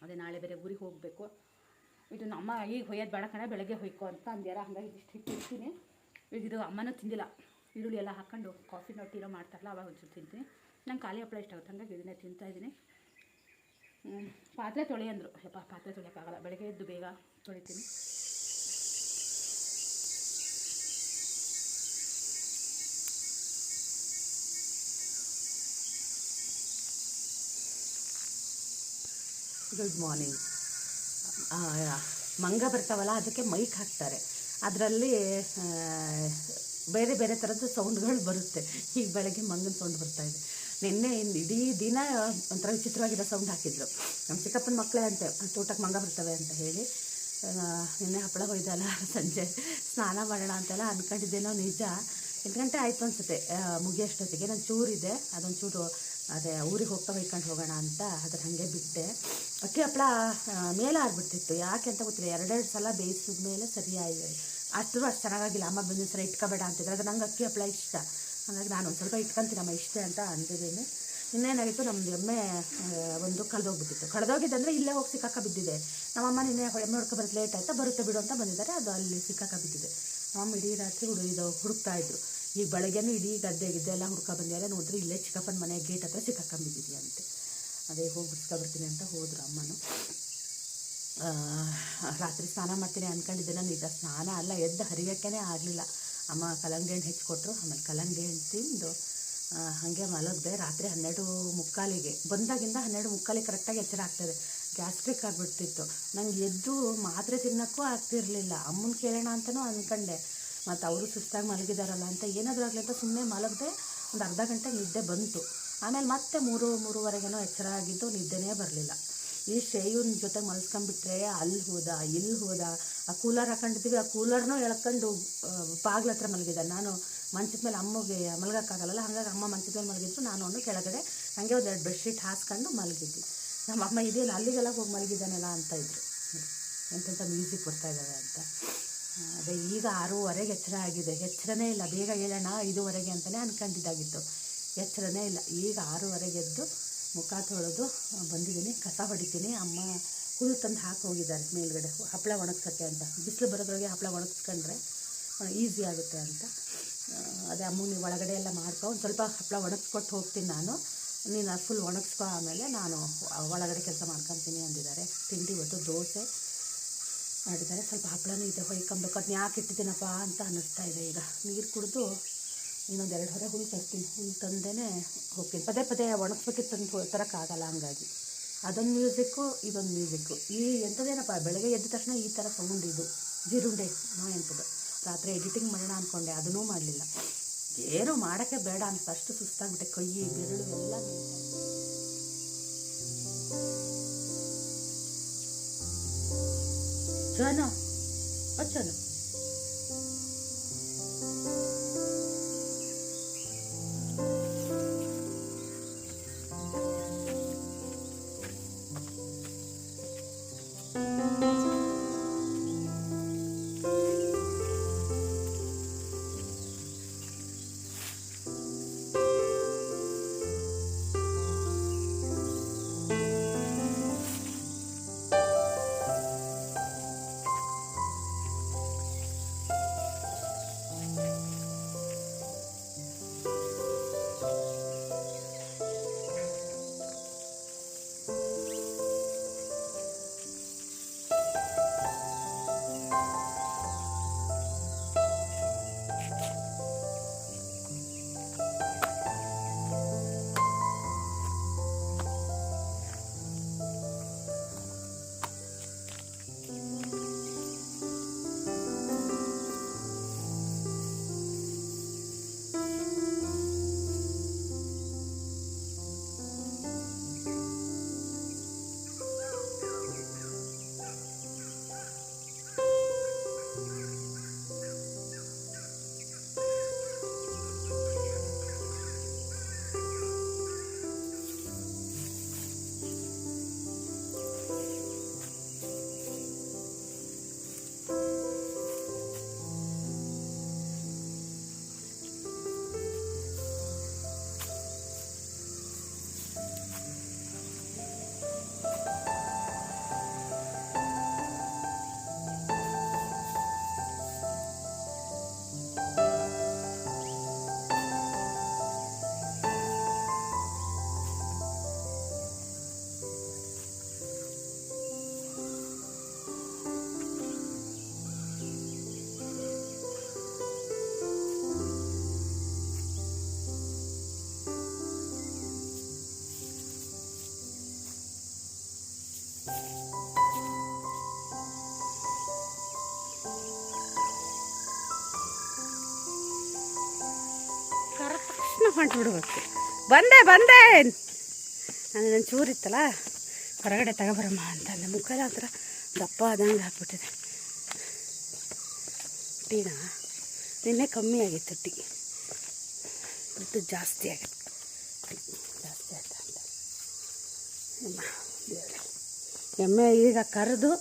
A: ಅದೇ ನಾಳೆ ಬೇರೆ ಊರಿಗೆ ಹೋಗಬೇಕು. ಇದು ನಮ್ಮ ಈಗ ಹೊಯ್ಯೋದು ಬೇಡ ಕಣ, ಬೆಳಗ್ಗೆ ಹೊಯ್ಕೋ ಅಂತ ಅಂದ್ಯಾರ. ಹಾಗಾಗಿ ಇಷ್ಟು ಇಟ್ಟಿರ್ತೀನಿ. ಈಗ ಇದು ಅಮ್ಮನೂ ತಿಂದಿಲ್ಲ. ಈರುಳ್ಳಿ ಎಲ್ಲ ಹಾಕ್ಕೊಂಡು ಕಾಫಿನೋ ಟೀನೋ ಮಾಡ್ತಾರಲ್ಲ, ಅವಾಗ ಒಂಚೂರು ತಿಂತೀನಿ. ನಂಗೆ ಖಾಲಿ ಹಪ್ಪಳ ಇಷ್ಟ ಆಗುತ್ತೆ. ಹಾಗಾಗಿ ಇದನ್ನೇ ತಿಂತಾಯಿದ್ದೀನಿ. ಪಾತ್ರೆ ತೊಳೆ ಅಂದರು. ಯಪ್ಪ ಪಾತ್ರೆ ತೊಳೆಯೋಕ್ಕಾಗಲ್ಲ, ಬೆಳಗ್ಗೆ ಎದ್ದು ಬೇಗ ತೊಳಿತೀನಿ. Good morning. ಮಂಗ ಬರ್ತಾವಲ್ಲ, ಅದಕ್ಕೆ ಮೈಕ್ ಹಾಕ್ತಾರೆ. ಅದರಲ್ಲಿ ಬೇರೆ ಬೇರೆ ಥರದ್ದು ಸೌಂಡ್ಗಳು ಬರುತ್ತೆ. ಈಗ ಬೆಳಗ್ಗೆ ಮಂಗನ ಸೌಂಡ್ ಬರ್ತಾಯಿದೆ. ನಿನ್ನೆ ಇಡೀ ದಿನ ಒಂಥರ ವಿಚಿತ್ರವಾಗಿರೋ ಸೌಂಡ್ ಹಾಕಿದ್ರು. ನಮ್ಮ ಚಿಕ್ಕಪ್ಪನ ಮಕ್ಕಳೇ ಅಂತೆ ತೋಟಕ್ಕೆ ಮಂಗ ಬರ್ತವೆ ಅಂತ ಹೇಳಿ. ನಿನ್ನೆ ಹಪ್ಪಳ ಹೊಯ್ದಲ್ಲ, ಸಂಜೆ ಸ್ನಾನ ಮಾಡೋಣ ಅಂತೆಲ್ಲ ಅಂದ್ಕೊಂಡಿದ್ದೇನೋ ನಿಜ. 8 ಗಂಟೆ ಆಯಿತು ಅನಿಸುತ್ತೆ ಮುಗಿಯೋಷ್ಟೊತ್ತಿಗೆ. ನಾನು ಚೂರಿದೆ, ಅದೊಂದು ಚೂರು ಅದೇ ಊರಿಗೆ ಹೊಯ್ಕೊಂಡು ಹೋಗೋಣ ಅಂತ ಅದ್ರ ಹಾಗೆ ಬಿಟ್ಟೆ. ಅಕ್ಕಿ ಹಪ್ಪಳ ಮೇಲೆ ಆಗಿಬಿಡ್ತಿತ್ತು. ಯಾಕೆ ಅಂತ ಗೊತ್ತಿಲ್ಲ. 2 ಸಲ ಬೇಯಿಸಿದ ಮೇಲೆ ಸರಿಯಾಗಿ ಅಷ್ಟು ಚೆನ್ನಾಗಿಲ್ಲ. ಅಮ್ಮ ಬಂದಿನ ಸಲ ಇಟ್ಕೋಬೇಡ ಅಂತಿದ್ರು. ಅದು ನಂಗೆ ಅಕ್ಕಿ ಹಪ್ಪಳ ಇಷ್ಟ. ಹಾಗಾಗಿ ನಾನು ಒಂದು ಸ್ವಲ್ಪ ಇಟ್ಕೊತೀನಮ್ಮ ಇಷ್ಟೇ ಅಂತ ಅಂದಿದ್ದೀನಿ. ಇನ್ನೇನಾಗಿತ್ತು, ನಮ್ಮದು ಎಮ್ಮೆ ಒಂದು ಕಳೆದೋಗಿದ್ದಂದರೆ ಇಲ್ಲೇ ಹೋಗಿ ಸಿಕ್ಕಾಕ ಬಿದ್ದಿದೆ. ನಮ್ಮಮ್ಮ ನಿನ್ನೆ ಎಮ್ಮೆ ಹುಡ್ಕೊಬರೋದು ಲೇಟ್ ಆಯಿತಾ, ಬರುತ್ತೆ ಬಿಡು ಅಂತ ಬಂದಿದ್ದಾರೆ. ಅದು ಅಲ್ಲಿ ಸಿಕ್ಕಾಕ ಬಿದ್ದಿದೆ. ನಮ್ಮಮ್ಮ ಇಡೀ ರಾತ್ರಿ ಹುಡುಕ್ತಾಯಿದ್ರು. ಈಗ ಬೆಳಗ್ಗೆನೂ ಇಡೀ ಗದ್ದೆ ಎಲ್ಲ ಬಂದಿದ್ದಾರೆ. ನೋಡಿದ್ರೆ ಇಲ್ಲೇ ಚಿಕ್ಕಪ್ಪನ ಮನೆ ಗೇಟ್ ಹತ್ರ ಸಿಕ್ಕಾಕೊಂಬಿದ್ದಿದೆಯಂತೆ. ಅದೇ ಹೋಗಿ ಬಿಡಿಸ್ಕೊಬರ್ತೀನಿ ಅಂತ ಹೋದರು ಅಮ್ಮನು. ರಾತ್ರಿ ಸ್ನಾನ ಮಾಡ್ತೀನಿ ಅಂದ್ಕೊಂಡಿದ್ದೆ. ನಿಜ ಸ್ನಾನ ಅಲ್ಲ, ಎದ್ದು ಹರಿಯೋಕ್ಕೇ ಆಗಲಿಲ್ಲ. ಅಮ್ಮ ಕಲ್ಲಂಗಡಿ ಹಣ್ಣು ಹೆಚ್ಚಿಕೊಟ್ರು. ಆಮೇಲೆ ಕಲ್ಲಂಗಡಿ ಹಣ್ಣು ತಿಂದು ಹಾಗೆ ಮಲಗಿದೆ. ರಾತ್ರಿ 12:45 ಬಂದಾಗಿಂದ 12:45 ಕರೆಕ್ಟಾಗಿ ಎಚ್ಚರ ಆಗ್ತದೆ. ಗ್ಯಾಸ್ಟ್ರಿಕ್ ಆಗಿಬಿಡ್ತಿತ್ತು. ನಂಗೆ ಎದ್ದು ಮಾತ್ರೆ ತಿನ್ನೋಕ್ಕೂ ಆಗ್ತಿರಲಿಲ್ಲ. ಅಮ್ಮನ ಕೇಳೋಣ ಅಂತಲೂ ಅಂದ್ಕೊಂಡೆ. ಮತ್ತು ಅವರು ಸುಸ್ತಾಗಿ ಮಲಗಿದಾರಲ್ಲ ಅಂತ ಏನಾದರೂ ಆಗಲಿ ಅಂತ ಸುಮ್ಮನೆ ಮಲಗದೆ ಒಂದು ಅರ್ಧ ಗಂಟೆ ನಿದ್ದೆ ಬಂತು. ಆಮೇಲೆ ಮತ್ತೆ 3-3:30 ಎಚ್ಚರ ಆಗಿದ್ದು, ನಿದ್ದೆನೇ ಬರಲಿಲ್ಲ. ಈ ಶ್ರೇಯುನ ಜೊತೆ ಮಲ್ಸ್ಕೊಂಡ್ಬಿಟ್ರೆ ಅಲ್ಲಿ ಹೋದ ಇಲ್ಲಿ ಹೋದ. ಆ ಕೂಲರ್ ಹಾಕೊಂಡಿದ್ದೀವಿ, ಆ ಕೂಲರ್ನೂ ಎಳ್ಕೊಂಡು ಬಾಗ್ಲ ಹತ್ರ ಮಲಗಿದ್ದೆ. ನಾನು ಮಂಚದ ಮೇಲೆ ಅಮ್ಮಗೆ ಮಲಗೋಕ್ಕಾಗಲ್ಲ. ಹಾಗಾಗಿ ಅಮ್ಮ ಮಂಚದ ಮೇಲೆ ಮಲಗಿದ್ರು, ನಾನು ಅವನು ಕೆಳಗಡೆ ಹಾಗೆ 2 ಬೆಡ್ಶೀಟ್ ಹಾಸ್ಕೊಂಡು ಮಲಗಿದ್ವಿ. ನಮ್ಮ ಅಮ್ಮ ಇದೇನು ಅಲ್ಲಿಗೆಲ್ಲ ಹೋಗಿ ಮಲಗಿದ್ದಾನೆಲ್ಲ ಅಂತ ಇದ್ರು. ಎಂತೆಂಥ ಮ್ಯೂಸಿಕ್ ಬರ್ತಾ ಇದ್ದಾವೆ ಅಂತ. ಅದೇ ಈಗ 6:15 ಎಚ್ಚರ ಆಗಿದೆ. ಎಚ್ಚರನೇ ಇಲ್ಲ. ಬೇಗ ಹೇಳೋಣ 5:00 ಅಂತಲೇ ಅಂದ್ಕೊಂಡಿದ್ದಾಗಿತ್ತು. ಎಚ್ಚರನೇ ಇಲ್ಲ. ಈಗ 6:15 ಎದ್ದು ಮುಖ ತೊಳೆದು ಬಂದಿದ್ದೀನಿ. ಕಸ ಹೊಡಿತೀನಿ. ಅಮ್ಮ ಹುಲ್ಲು ತಂದು ಹಾಕಿ ಹೋಗಿದ್ದಾರೆ ಮೇಲ್ಗಡೆ ಹಪ್ಪಳ ಒಣಗ್ಸೋಕ್ಕೆ ಅಂತ. ಬಿಸಿಲು ಬರೋದ್ರೊಳಗೆ ಹಪ್ಪಳ ಒಣಗಿಸ್ಕೊಂಡ್ರೆ ಈಸಿ ಆಗುತ್ತೆ ಅಂತ. ಅದೇ ಅಮ್ಮ ನೀವು ಒಳಗಡೆ ಎಲ್ಲ ಮಾಡ್ಕೊ, ಒಂದು ಸ್ವಲ್ಪ ಹಪ್ಪಳ ಒಣಗಿಸ್ಕೊಟ್ಟು ಹೋಗ್ತೀನಿ ನಾನು, ನೀನು ಫುಲ್ ಒಣಗಿಸ್ಕೊ, ಆಮೇಲೆ ನಾನು ಒಳಗಡೆ ಕೆಲಸ ಮಾಡ್ಕೊತೀನಿ ಅಂದಿದ್ದಾರೆ. ತಿಂಡಿ ಇವತ್ತು ದೋಸೆ ಮಾಡಿದ್ದಾರೆ. ಸ್ವಲ್ಪ ಹಪ್ಪಳನೂ ಇದೆ, ಹೊಯ್ಕೊಬೇಕು. ಅದನ್ನ ಯಾಕೆ ಇಟ್ಟಿದ್ದೀನಪ್ಪ ಅಂತ ಅನ್ನಿಸ್ತಾ ಇದೆ. ಈಗ ನೀರು ಕುಡಿದು ಇನ್ನೊಂದು 2 ಹೊರೆ ಹುಲ್ಲು ತರ್ತೀನಿ. ಹುಲ್ಲು ತಂದೇ ಹೋಗ್ತೀನಿ. ಪದೇ ಪದೇ ಒಣಗಿಸ್ಬೇಕಿತ್ತು ತಂದು ತರೋಕ್ಕಾಗಲ್ಲ. ಹಂಗಾಗಿ ಅದೊಂದು ಮ್ಯೂಸಿಕ್ಕು, ಇದೊಂದು ಮ್ಯೂಸಿಕ್ಕು. ಈ ಎಂಥದ್ದೇನಪ್ಪ, ಬೆಳಗ್ಗೆ ಎದ್ದ ತಕ್ಷಣ ಈ ಥರ ಸೌಂಡ್ ಇದು ಜೀರುಂಡೆ ಎಂಥದ್ದು. ರಾತ್ರಿ ಎಡಿಟಿಂಗ್ ಮಾಡೋಣ ಅಂದ್ಕೊಂಡೆ, ಅದನ್ನೂ ಮಾಡಲಿಲ್ಲ. ಏನೂ ಮಾಡೋಕ್ಕೆ ಬೇಡ ಅಂತ ಅಷ್ಟು ಸುಸ್ತಾಗ್ಬಿಟ್ಟೆ, ಕೈ ಬೆರಳು ಎಲ್ಲ ಚನ ಚನ. ಮಾಡಿಬಿಡ್ಬೇಕು. ಬಂದೆ ನಾನು ಚೂರಿತ್ತಲ್ಲ ಹೊರಗಡೆ ತಗೊಬರಮ್ಮ ಅಂತ ಅಂದೆ. ಮುಖದ ಹತ್ರ ದಪ್ಪ ಆದಂಗೆ ಹಾಕ್ಬಿಟ್ಟಿದೆ. ಟೀನಾ ನಿನ್ನೆ ಕಮ್ಮಿ ಆಗಿತ್ತು, ಟೀ ಇವತ್ತು ಜಾಸ್ತಿ ಆಗಿದೆ. ಜಾಸ್ತಿ ಆಯ್ತು ಅಂತ ಎಮ್ಮೆ ಈಗ ಕರೆದು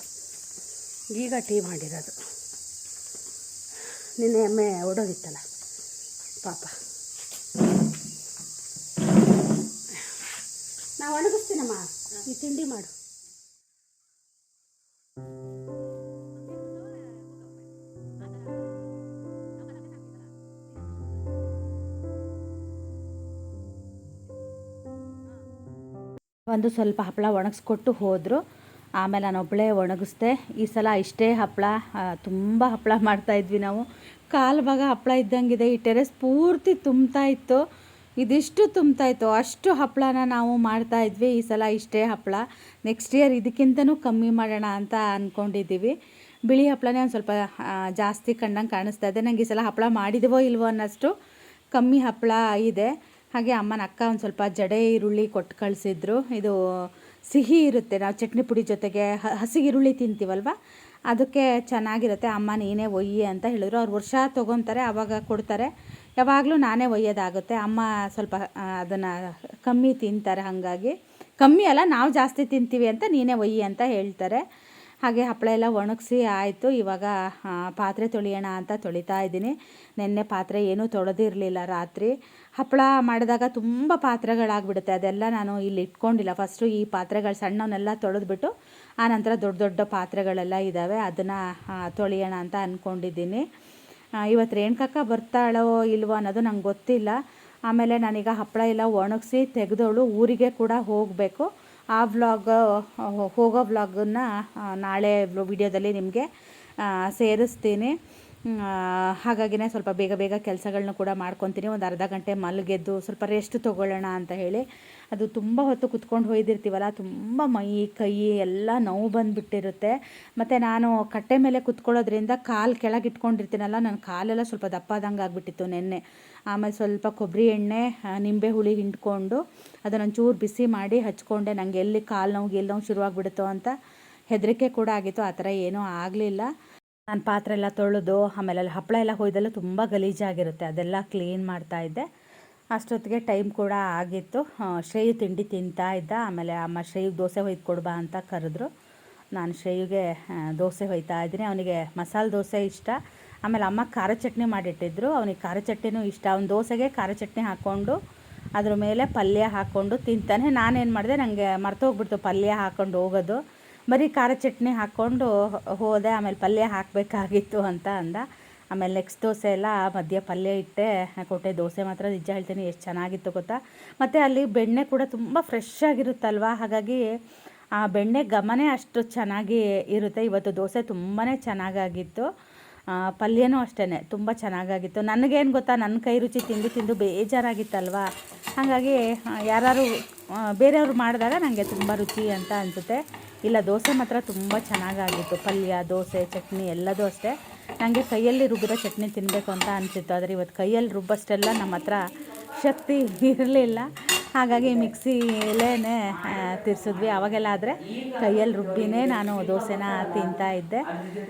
A: ಈಗ ಟೀ ಮಾಡಿರೋದು. ನಿನ್ನೆ ಎಮ್ಮೆ ಓಡೋಗಿತ್ತಲ್ಲ ಪಾಪ. ನಾವು ಒಣಗಿಸ್ತೀನಮ್ಮ, ಈ ತಿಂಡಿ ಮಾಡು. ಒಂದು ಸ್ವಲ್ಪ ಹಪ್ಪಳ ಒಣಗಿಸ್ಕೊಟ್ಟು ಹೋದರು. ಆಮೇಲೆ ನಾನೊಬ್ಬಳೇ ಒಣಗಿಸ್ದೆ. ಈ ಸಲ ಇಷ್ಟೇ ಹಪ್ಪಳ, ತುಂಬ ಹಪ್ಪಳ ಮಾಡ್ತಾಯಿದ್ವಿ ನಾವು. ಕಾಲು ಭಾಗ ಹಪ್ಪಳ ಇದ್ದಂಗಿದೆ. ಈ ಟೆರೆಸ್ ಪೂರ್ತಿ ತುಂಬ್ತಾ ಇತ್ತು. ಇದಿಷ್ಟು ತುಂಬ್ತಾಯಿತ್ತು, ಅಷ್ಟು ಹಪ್ಪಳನ ನಾವು ಮಾಡ್ತಾಯಿದ್ವಿ. ಈ ಸಲ ಇಷ್ಟೇ ಹಪ್ಪಳ. ನೆಕ್ಸ್ಟ್ ಇಯರ್ ಇದಕ್ಕಿಂತನೂ ಕಮ್ಮಿ ಮಾಡೋಣ ಅಂತ ಅಂದ್ಕೊಂಡಿದ್ದೀವಿ. ಬಿಳಿ ಹಪ್ಪಳನೇ ಒಂದು ಸ್ವಲ್ಪ ಜಾಸ್ತಿ ಕಂಡಂಗೆ ಕಾಣಿಸ್ತಾ ಇದೆ. ನನಗೆ ಈ ಸಲ ಹಪ್ಪಳ ಮಾಡಿದವೋ ಇಲ್ವೋ ಅನ್ನೋಷ್ಟು ಕಮ್ಮಿ ಹಪ್ಪಳ ಇದೆ. ಹಾಗೆ ಅಮ್ಮನ ಅಕ್ಕ ಒಂದು ಸ್ವಲ್ಪ ಜಡೆ ಈರುಳ್ಳಿ ಕೊಟ್ಟು ಕಳಿಸಿದ್ರು. ಇದು ಸಿಹಿ ಇರುತ್ತೆ, ನಾವು ಚಟ್ನಿ ಪುಡಿ ಜೊತೆಗೆ ಹಸಿ ಈರುಳ್ಳಿ ತಿಂತೀವಲ್ವ, ಅದಕ್ಕೆ ಚೆನ್ನಾಗಿರುತ್ತೆ. ಅಮ್ಮ ನೀನೇ ಒಯ್ಯಿ ಅಂತ ಹೇಳಿದ್ರು. ಅವ್ರು ವರ್ಷ ತೊಗೊತಾರೆ, ಆವಾಗ ಕೊಡ್ತಾರೆ. ಯಾವಾಗಲೂ ನಾನೇ ಒಯ್ಯೋದಾಗುತ್ತೆ. ಅಮ್ಮ ಸ್ವಲ್ಪ ಅದನ್ನು ಕಮ್ಮಿ ತಿಂತಾರೆ, ಹಾಗಾಗಿ ಕಮ್ಮಿ ಅಲ್ಲ, ನಾವು ಜಾಸ್ತಿ ತಿಂತೀವಿ ಅಂತ ನೀನೇ ಒಯ್ಯಿ ಅಂತ ಹೇಳ್ತಾರೆ. ಹಾಗೆ ಹಪ್ಪಳ ಎಲ್ಲ ಒಣಗಿಸಿ ಆಯಿತು. ಇವಾಗ ಪಾತ್ರೆ ತೊಳೆಯೋಣ ಅಂತ ತೊಳಿತಾ ಇದ್ದೀನಿ. ನೆನ್ನೆ ಪಾತ್ರೆ ಏನೂ ತೊಳೆದಿರಲಿಲ್ಲ ರಾತ್ರಿ. ಹಪ್ಪಳ ಮಾಡಿದಾಗ ತುಂಬ ಪಾತ್ರೆಗಳಾಗ್ಬಿಡುತ್ತೆ. ಅದೆಲ್ಲ ನಾನು ಇಲ್ಲಿ ಇಟ್ಕೊಂಡಿಲ್ಲ. ಫಸ್ಟು ಈ ಪಾತ್ರೆಗಳು ಸಣ್ಣವನ್ನೆಲ್ಲ ತೊಳೆದ್ಬಿಟ್ಟು ಆನಂತರ ದೊಡ್ಡ ದೊಡ್ಡ ಪಾತ್ರೆಗಳೆಲ್ಲ ಇದ್ದಾವೆ, ಅದನ್ನು ತೊಳೆಯೋಣ ಅಂತ ಅಂದ್ಕೊಂಡಿದ್ದೀನಿ. ಇವತ್ತು ರೇಣುಕಕ್ಕ ಬರ್ತಾಳೋ ಇಲ್ವೋ ಅನ್ನೋದು ನಂಗೆ ಗೊತ್ತಿಲ್ಲ. ಆಮೇಲೆ ನಾನೀಗ ಹಪ್ಪಳ ಎಲ್ಲ ಒಣಗಿಸಿ ತೆಗೆದವಳು ಊರಿಗೆ ಕೂಡ ಹೋಗಬೇಕು. ಆ ವ್ಲಾಗ್ ಹೋಗೋ ವ್ಲಾಗನ್ನು ನಾಳೆ ವಿಡಿಯೋದಲ್ಲಿ ನಿಮಗೆ ಸೇರಿಸ್ತೀನಿ. ಹಾಗಾಗಿನೇ ಸ್ವಲ್ಪ ಬೇಗ ಬೇಗ ಕೆಲಸಗಳನ್ನ ಕೂಡ ಮಾಡ್ಕೊತೀನಿ. ಒಂದು ಅರ್ಧ ಗಂಟೆ ಮಲಗೆದ್ದು ಸ್ವಲ್ಪ ರೆಸ್ಟ್ ತೊಗೊಳ್ಳೋಣ ಅಂತ ಹೇಳಿ. ಅದು ತುಂಬ ಹೊತ್ತು ಕುತ್ಕೊಂಡು ಹೋಯ್ದಿರ್ತೀವಲ್ಲ, ತುಂಬ ಮೈ ಕೈ ಎಲ್ಲ ನೋವು ಬಂದುಬಿಟ್ಟಿರುತ್ತೆ. ಮತ್ತು ನಾನು ಕಟ್ಟೆ ಮೇಲೆ ಕುತ್ಕೊಳ್ಳೋದ್ರಿಂದ ಕಾಲು ಕೆಳಗೆ ಇಟ್ಕೊಂಡಿರ್ತೀನಲ್ಲ, ನನ್ನ ಕಾಲೆಲ್ಲ ಸ್ವಲ್ಪ ದಪ್ಪಾದಂಗೆ ಆಗಿಬಿಟ್ಟಿತ್ತು ನೆನ್ನೆ. ಆಮೇಲೆ ಸ್ವಲ್ಪ ಕೊಬ್ಬರಿ ಎಣ್ಣೆ ನಿಂಬೆ ಹುಳಿ ಹಿಂಡ್ಕೊಂಡು ಅದನ್ನು ಚೂರು ಬಿಸಿ ಮಾಡಿ ಹಚ್ಕೊಂಡೆ. ನನಗೆ ಎಲ್ಲಿ ಕಾಲು ನೋವು ಶುರುವಾಗ್ಬಿಡುತ್ತೋ ಅಂತ ಹೆದರಿಕೆ ಕೂಡ ಆಗಿತ್ತು. ಆ ಥರ ಏನೂ ಆಗಲಿಲ್ಲ. ನಾನು ಪಾತ್ರೆ ಎಲ್ಲ ತೊಳೆದು ಆಮೇಲೆ ಅಲ್ಲಿ ಹಪ್ಪಳ ಎಲ್ಲ ಹೊಯ್ದೆಲ್ಲ ತುಂಬ ಗಲೀಜಾಗಿರುತ್ತೆ, ಅದೆಲ್ಲ ಕ್ಲೀನ್ ಮಾಡ್ತಾಯಿದ್ದೆ. ಅಷ್ಟೊತ್ತಿಗೆ ಟೈಮ್ ಕೂಡ ಆಗಿತ್ತು. ಶ್ರೇಯು ತಿಂಡಿ ತಿಂತಾ ಇದ್ದ. ಆಮೇಲೆ ಅಮ್ಮ ಶ್ರೇಯುಗೆ ದೋಸೆ ಹೊಯ್ದು ಕೊಡ್ಬಾ ಅಂತ ಕರೆದ್ರು. ನಾನು ಶ್ರೇಯುಗೆ ದೋಸೆ ಹೊಯ್ತಾ ಇದ್ದೀನಿ. ಅವನಿಗೆ ಮಸಾಲೆ ದೋಸೆ ಇಷ್ಟ. ಆಮೇಲೆ ಅಮ್ಮ ಖಾರ ಚಟ್ನಿ ಮಾಡಿಟ್ಟಿದ್ರು, ಅವನಿಗೆ ಖಾರ ಚಟ್ನಿನೂ ಇಷ್ಟ. ಅವ್ನ ದೋಸೆಗೆ ಖಾರ ಚಟ್ನಿ ಹಾಕ್ಕೊಂಡು ಅದ್ರ ಮೇಲೆ ಪಲ್ಯ ಹಾಕ್ಕೊಂಡು ತಿಂತಾನೆ. ನಾನೇನು ಮಾಡಿದೆ, ನನಗೆ ಮರ್ತೋಗ್ಬಿಡ್ತು ಪಲ್ಯ ಹಾಕ್ಕೊಂಡು ಹೋಗೋದು. ಬರೀ ಖಾರ ಚಟ್ನಿ ಹಾಕ್ಕೊಂಡು ಹೋದೆ. ಆಮೇಲೆ ಪಲ್ಯ ಹಾಕಬೇಕಾಗಿತ್ತು ಅಂತ ಅಂದ. ಆಮೇಲೆ ನೆಕ್ಸ್ಟ್ ದೋಸೆ ಎಲ್ಲ ಮಧ್ಯ ಪಲ್ಯ ಇಟ್ಟೆ ಕೊಟ್ಟೆ. ದೋಸೆ ಮಾತ್ರ ನಿಜ ಹೇಳ್ತೀನಿ ಎಷ್ಟು ಚೆನ್ನಾಗಿತ್ತು ಗೊತ್ತಾ. ಮತ್ತು ಅಲ್ಲಿ ಬೆಣ್ಣೆ ಕೂಡ ತುಂಬ ಫ್ರೆಶ್ ಆಗಿರುತ್ತಲ್ವ, ಹಾಗಾಗಿ ಆ ಬೆಣ್ಣೆ ಘಮನೇ ಅಷ್ಟು ಚೆನ್ನಾಗಿ ಇರುತ್ತೆ. ಇವತ್ತು ದೋಸೆ ತುಂಬಾ ಚೆನ್ನಾಗಾಗಿತ್ತು. ಪಲ್ಯನೂ ಅಷ್ಟೇ ತುಂಬ ಚೆನ್ನಾಗಾಗಿತ್ತು. ನನಗೇನು ಗೊತ್ತಾ, ನನ್ನ ಕೈ ರುಚಿ ತಿಂದು ತಿಂದು ಬೇಜಾರಾಗಿತ್ತಲ್ವ, ಹಾಗಾಗಿ ಯಾರು ಬೇರೆಯವ್ರು ಮಾಡಿದಾಗ ನನಗೆ ತುಂಬ ರುಚಿ ಅಂತ ಅನಿಸುತ್ತೆ. ಇಲ್ಲ, ದೋಸೆ ಮಾತ್ರ ತುಂಬ ಚೆನ್ನಾಗಾಗಿತ್ತು. ಪಲ್ಯ, ದೋಸೆ, ಚಟ್ನಿ ಎಲ್ಲದೂ ಅಷ್ಟೇ. ನನಗೆ ಕೈಯಲ್ಲಿ ರುಬ್ಬಿರೋ ಚಟ್ನಿ ತಿನ್ನಬೇಕು ಅಂತ ಅನಿಸಿತ್ತು. ಆದರೆ ಇವತ್ತು ಕೈಯಲ್ಲಿ ರುಬ್ಬಷ್ಟೆಲ್ಲ ನಮ್ಮ ಹತ್ರ ಶಕ್ತಿ ಇರಲಿಲ್ಲ, ಹಾಗಾಗಿ ಮಿಕ್ಸಿಲೇ ತಿರ್ಸಿದ್ವಿ. ಅವಾಗೆಲ್ಲ ಆದರೆ ಕೈಯಲ್ಲಿ ರುಬ್ಬಿನೇ ನಾನು ದೋಸೆನ ತಿಂತಾಯಿದ್ದೆ.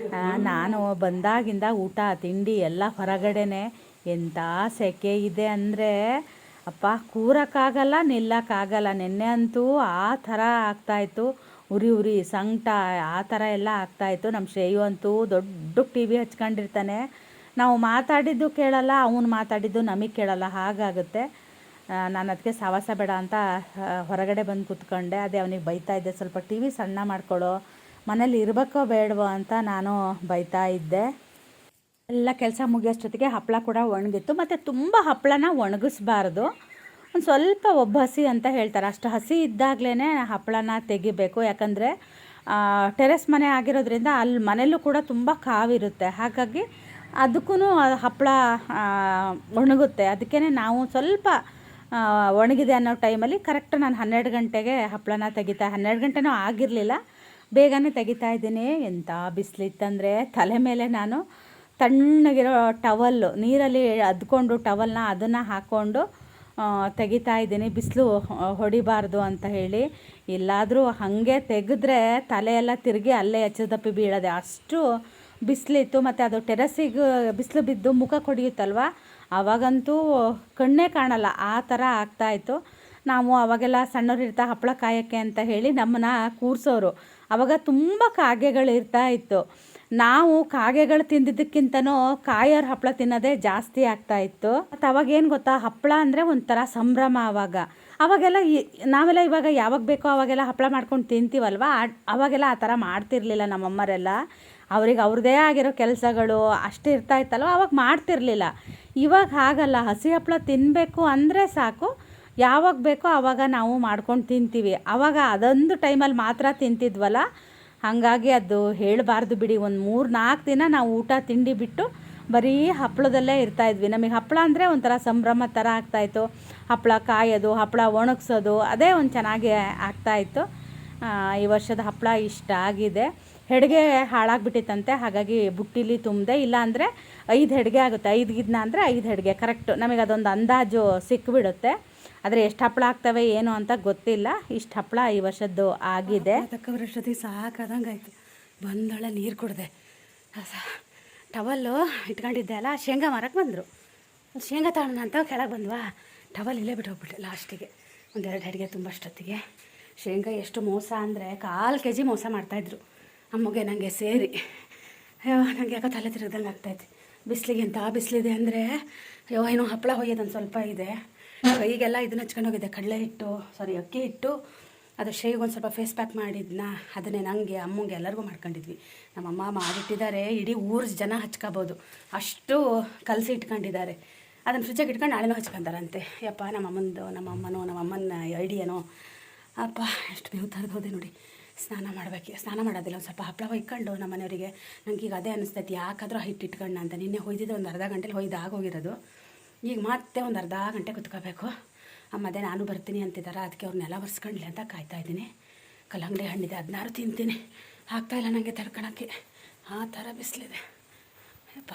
A: ನಾನು ಬಂದಾಗಿಂದ ಊಟ ತಿಂಡಿ ಎಲ್ಲ ಹೊರಗಡೆನೇ. ಎಂಥ ಸೆಕೆ ಇದೆ ಅಂದರೆ ಅಪ್ಪ, ಕೂರೋಕ್ಕಾಗಲ್ಲ, ನಿಲ್ಲಕ್ಕಾಗಲ್ಲ. ನೆನ್ನೆ ಅಂತೂ ಆ ಥರ ಆಗ್ತಾಯಿತ್ತು, ಉರಿ ಸಂಕಟ ಆ ಥರ ಎಲ್ಲ ಆಗ್ತಾಯಿತ್ತು. ನಮ್ಮ ಶ್ರೇಯು ಅಂತೂ ದೊಡ್ಡ ಟಿ ವಿ ಹಚ್ಕೊಂಡಿರ್ತಾನೆ. ನಾವು ಮಾತಾಡಿದ್ದು ಕೇಳಲ್ಲ, ಅವನು ಮಾತಾಡಿದ್ದು ನಮಗೆ ಕೇಳಲ್ಲ, ಹಾಗಾಗುತ್ತೆ. ನಾನು ಅದಕ್ಕೆ ಸವಾಸ ಬೇಡ ಅಂತ ಹೊರಗಡೆ ಬಂದು ಕೂತ್ಕೊಂಡೆ. ಅದೇ ಅವನಿಗೆ ಬೈತಾ ಇದ್ದೆ, ಸ್ವಲ್ಪ ಟಿ ವಿ ಸಣ್ಣ ಮಾಡ್ಕೊಳ್ಳೋ, ಮನೇಲಿ ಇರಬೇಕೋ ಬೇಡವೋ ಅಂತ ನಾನು ಬೈತಾ ಇದ್ದೆ. ಎಲ್ಲ ಕೆಲಸ ಮುಗಿಯೋಷ್ಟೊತ್ತಿಗೆ ಹಪ್ಪಳ ಕೂಡ ಒಣಗಿತ್ತು. ಮತ್ತು ತುಂಬ ಹಪ್ಪಳನ ಒಣಗಿಸ್ಬಾರ್ದು, ಒಂದು ಸ್ವಲ್ಪ ಹಸಿ ಅಂತ ಹೇಳ್ತಾರೆ, ಅಷ್ಟು ಹಸಿ ಇದ್ದಾಗಲೇ ಹಪ್ಪಳನ ತೆಗಿಬೇಕು. ಯಾಕಂದರೆ ಟೆರೆಸ್ ಮನೆ ಆಗಿರೋದ್ರಿಂದ ಅಲ್ಲಿ ಮನೆಯಲ್ಲೂ ಕೂಡ ತುಂಬ ಕಾವಿರುತ್ತೆ, ಹಾಗಾಗಿ ಅದಕ್ಕೂ ಹಪ್ಪಳ ಒಣಗುತ್ತೆ. ಅದಕ್ಕೇ ನಾವು ಸ್ವಲ್ಪ ಒಣಗಿದೆ ಅನ್ನೋ ಟೈಮಲ್ಲಿ ಕರೆಕ್ಟ್ ನಾನು 12 ಗಂಟೆಗೆ ಹಪ್ಪಳನ ತೆಗಿತಾ, 12 ಗಂಟೆನೂ ಆಗಿರಲಿಲ್ಲ, ಬೇಗನೆ ತೆಗಿತಾ ಇದ್ದೀನಿ. ಎಂಥ ಬಿಸಿಲಿತ್ತಂದರೆ ತಲೆ ಮೇಲೆ ನಾನು ತಣ್ಣಗಿರೋ ಟವಲ್ಲು, ನೀರಲ್ಲಿ ಅದ್ಕೊಂಡು ಟವಲ್ನ ಅದನ್ನು ಹಾಕ್ಕೊಂಡು ತೆಗಿತಾ ಇದ್ದೀನಿ, ಬಿಸಿಲು ಹೊಡಿಬಾರ್ದು ಅಂತ ಹೇಳಿ. ಎಲ್ಲಾದರೂ ಹಾಗೆ ತೆಗೆದ್ರೆ ತಲೆಯೆಲ್ಲ ತಿರುಗಿ ಅಲ್ಲೇ ಎಚ್ಚದಪ್ಪಿ ಬೀಳೋದೆ, ಅಷ್ಟು ಬಿಸಿಲಿತ್ತು. ಮತ್ತು ಅದು ಟೆರಸಿಗೆ ಬಿಸಿಲು ಬಿದ್ದು ಮುಖ ಕೊಡಿಯುತ್ತಲ್ವ, ಆವಾಗಂತೂ ಕಣ್ಣೇ ಕಾಣಲ್ಲ, ಆ ಥರ ಆಗ್ತಾಯಿತ್ತು. ನಾವು ಅವಾಗೆಲ್ಲ ಸಣ್ಣವ್ರು ಹಪ್ಪಳ ಕಾಯೋಕ್ಕೆ ಅಂತ ಹೇಳಿ ನಮ್ಮನ್ನ ಕೂರಿಸೋರು. ಆವಾಗ ತುಂಬ ಕಾಗೆಗಳು ಇತ್ತು. ನಾವು ಕಾಗೆಗಳು ತಿಂದಿದ್ದಕ್ಕಿಂತನೂ ಕಾಯೋರು ಹಪ್ಪಳ ತಿನ್ನೋದೇ ಜಾಸ್ತಿ ಆಗ್ತಾಯಿತ್ತು. ಮತ್ತು ಅವಾಗೇನು ಗೊತ್ತಾ, ಹಪ್ಪಳ ಅಂದರೆ ಒಂಥರ ಸಂಭ್ರಮ. ಅವಾಗೆಲ್ಲ ನಾವೆಲ್ಲ ಇವಾಗ ಯಾವಾಗ ಬೇಕೋ ಅವಾಗೆಲ್ಲ ಹಪ್ಪಳ ಮಾಡ್ಕೊಂಡು ತಿಂತೀವಲ್ವ, ಅವಾಗೆಲ್ಲ ಆ ಥರ ಮಾಡ್ತಿರ್ಲಿಲ್ಲ ನಮ್ಮಮ್ಮರೆಲ್ಲ. ಅವ್ರಿಗೆ ಅವ್ರದ್ದೇ ಆಗಿರೋ ಕೆಲಸಗಳು ಅಷ್ಟು ಇರ್ತಾಯಿತ್ತಲ್ವ, ಅವಾಗ ಮಾಡ್ತಿರ್ಲಿಲ್ಲ. ಇವಾಗ ಹಾಗಲ್ಲ, ಹಸಿ ಹಪ್ಪಳ ತಿನ್ನಬೇಕು ಅಂದರೆ ಸಾಕು, ಯಾವಾಗ ಬೇಕೋ ಆವಾಗ ನಾವು ಮಾಡ್ಕೊಂಡು ತಿಂತೀವಿ. ಆವಾಗ ಅದೊಂದು ಟೈಮಲ್ಲಿ ಮಾತ್ರ ತಿಂತಿದ್ವಲ್ಲ, ಹಾಗಾಗಿ ಅದು ಹೇಳಬಾರ್ದು ಬಿಡಿ. ಒಂದು 3-4 ದಿನ ನಾವು ಊಟ ತಿಂಡಿ ಬಿಟ್ಟು ಬರೀ ಹಪ್ಪಳದಲ್ಲೇ ಇರ್ತಾಯಿದ್ವಿ. ನಮಗೆ ಹಪ್ಪಳ ಅಂದರೆ ಒಂಥರ ಸಂಭ್ರಮ ಥರ ಆಗ್ತಾಯಿತ್ತು. ಹಪ್ಪಳ ಕಾಯೋದು, ಹಪ್ಪಳ ಒಣಗಿಸೋದು, ಅದೇ ಒಂದು ಚೆನ್ನಾಗಿ ಆಗ್ತಾಯಿತ್ತು. ಈ ವರ್ಷದ ಹಪ್ಪಳ ಇಷ್ಟ ಆಗಿದೆ. ಹೆಡ್ಗೆ ಹಾಳಾಗಿಬಿಟ್ಟಿತ್ತಂತೆ, ಹಾಗಾಗಿ ಬುಟ್ಟಿಲಿ ತುಂಬಿದೆ. ಇಲ್ಲಾಂದರೆ 5 ಹೆಡ್ಗೆ ಆಗುತ್ತೆ. 5 ಗಿದ್ನ ಅಂದರೆ 5 ಹೆಡ್ಗೆ ಕರೆಕ್ಟು, ನಮಗೆ ಅದೊಂದು ಅಂದಾಜು ಸಿಕ್ಬಿಡುತ್ತೆ. ಆದರೆ ಎಷ್ಟು ಹಪ್ಪಳ ಆಗ್ತವೆ ಏನು ಅಂತ ಗೊತ್ತಿಲ್ಲ. ಇಷ್ಟು ಹಪ್ಪಳ ಈ ವರ್ಷದ್ದು ಆಗಿದೆ.
B: ವರ್ಷದಿ ಸಾಕಾದಂಗೆ ಆಯಿತು. ಬಂದೊಳ್ಳೆ ನೀರು ಕುಡಿದೆ, ಟವಲ್ಲು ಇಟ್ಕೊಂಡಿದ್ದೆ ಅಲ್ಲ, ಶೇಂಗಾ ಮಾರಕ್ಕೆ ಬಂದರು. ಶೇಂಗಾ ತಗೊಳ್ಳೋಣ ಅಂತ ಕೆಳಗೆ ಬಂದ್ವಾ, ಟವಲ್ ಇಲ್ಲೇ ಬಿಟ್ಟು ಹೋಗ್ಬಿಟ್ಟೆ ಲಾಸ್ಟಿಗೆ. 1-2 ಹೆಡ್ಗೆ ತುಂಬಷ್ಟೊತ್ತಿಗೆ. ಶೇಂಗಾ ಎಷ್ಟು ಮೋಸ ಅಂದರೆ 1/4 kg ಮೋಸ ಮಾಡ್ತಾಯಿದ್ರು ಅಮ್ಮಗೆ ನನಗೆ ಸೇರಿ. ನನಗೆ ಯಾಕೋ ತಲೆ ತಿರುಗ್ದಂಗೆ ಆಗ್ತಾಯಿತ್ತು. ಬಿಸಿಲಿಗೆ ಎಂಥ ಬಿಸಿಲಿದೆ ಅಂದರೆ, ಏನೋ ಹಪ್ಪಳ ಹೊಯ್ಯೋದೊಂದು ಸ್ವಲ್ಪ ಇದೆ. ಕೈಗೆಲ್ಲ ಇದನ್ನ ಹಚ್ಕೊಂಡು ಹೋಗಿದ್ದೆ, ಅಕ್ಕಿ ಹಿಟ್ಟು, ಅದು ಶೇವಿಗೆ ಒಂದು ಸ್ವಲ್ಪ ಫೇಸ್ ಪ್ಯಾಕ್ ಮಾಡಿದ್ನ ಅದನ್ನೇ ನನಗೆ ಅಮ್ಮಂಗೆ ಎಲ್ಲರಿಗೂ ಮಾಡ್ಕೊಂಡಿದ್ವಿ. ನಮ್ಮಮ್ಮ ಮಾಡಿಟ್ಟಿದ್ದಾರೆ, ಇಡೀ ಊರು ಜನ ಹಚ್ಕೋಬೋದು ಅಷ್ಟು ಕಲಸಿ ಇಟ್ಕೊಂಡಿದ್ದಾರೆ. ಅದನ್ನು ಫ್ರಿಜ್ಜಾಗಿ ಇಟ್ಕೊಂಡು ನಾಳೆನೂ ಹಚ್ಕೊಂತಾರಂತೆ. ಯಪ್ಪ ನಮ್ಮಮ್ಮಂದು ನಮ್ಮಮ್ಮನ ಐಡಿಯಾನೋ ಅಪ್ಪ ಎಷ್ಟು ಮೇವು ತರದೋದೆ ನೋಡಿ. ಸ್ನಾನ ಮಾಡೋದಿಲ್ಲ, ಒಂದು ಸ್ವಲ್ಪ ಹಪ್ಪಳ ಹೊಯ್ಕೊಂಡು ನಮ್ಮ ಮನೆಯವರಿಗೆ. ನನಗೆ ಈಗ ಅದೇ ಅನ್ನಿಸ್ತೈತಿ, ಯಾಕಾದರೂ ಹಿಟ್ಟು ಇಟ್ಕೊಂಡ ಅಂತ. ನಿನ್ನೆ ಹೊಯ್ದಿದ್ದು ಒಂದು ಅರ್ಧ ಗಂಟೆಲಿ ಆಗೋಗಿರೋದು. ಈಗ ಮತ್ತೆ ಒಂದು ಅರ್ಧ ಗಂಟೆ ಕುತ್ಕೋಬೇಕು. ಅಮ್ಮದೇ ನಾನು ಬರ್ತೀನಿ ಅಂತಿದ್ದಾರೆ, ಅದಕ್ಕೆ ಅವ್ರನ್ನೆಲ್ಲ ಒರೆಸ್ಕೊಂಡ್ಲಿ ಅಂತ ಕಾಯ್ತಾಯಿದ್ದೀನಿ. ಕಲ್ಲಂಗಡಿ ಹಣ್ಣಿದೆ, ಅದನ್ನಾರು ತಿಂತೀನಿ. ಆಗ್ತಾಯಿಲ್ಲ ನನಗೆ ತಡ್ಕೊಳಕ್ಕೆ, ಆ ಥರ ಬಿಸಿಲಿದೆ. ಯಪ್ಪ.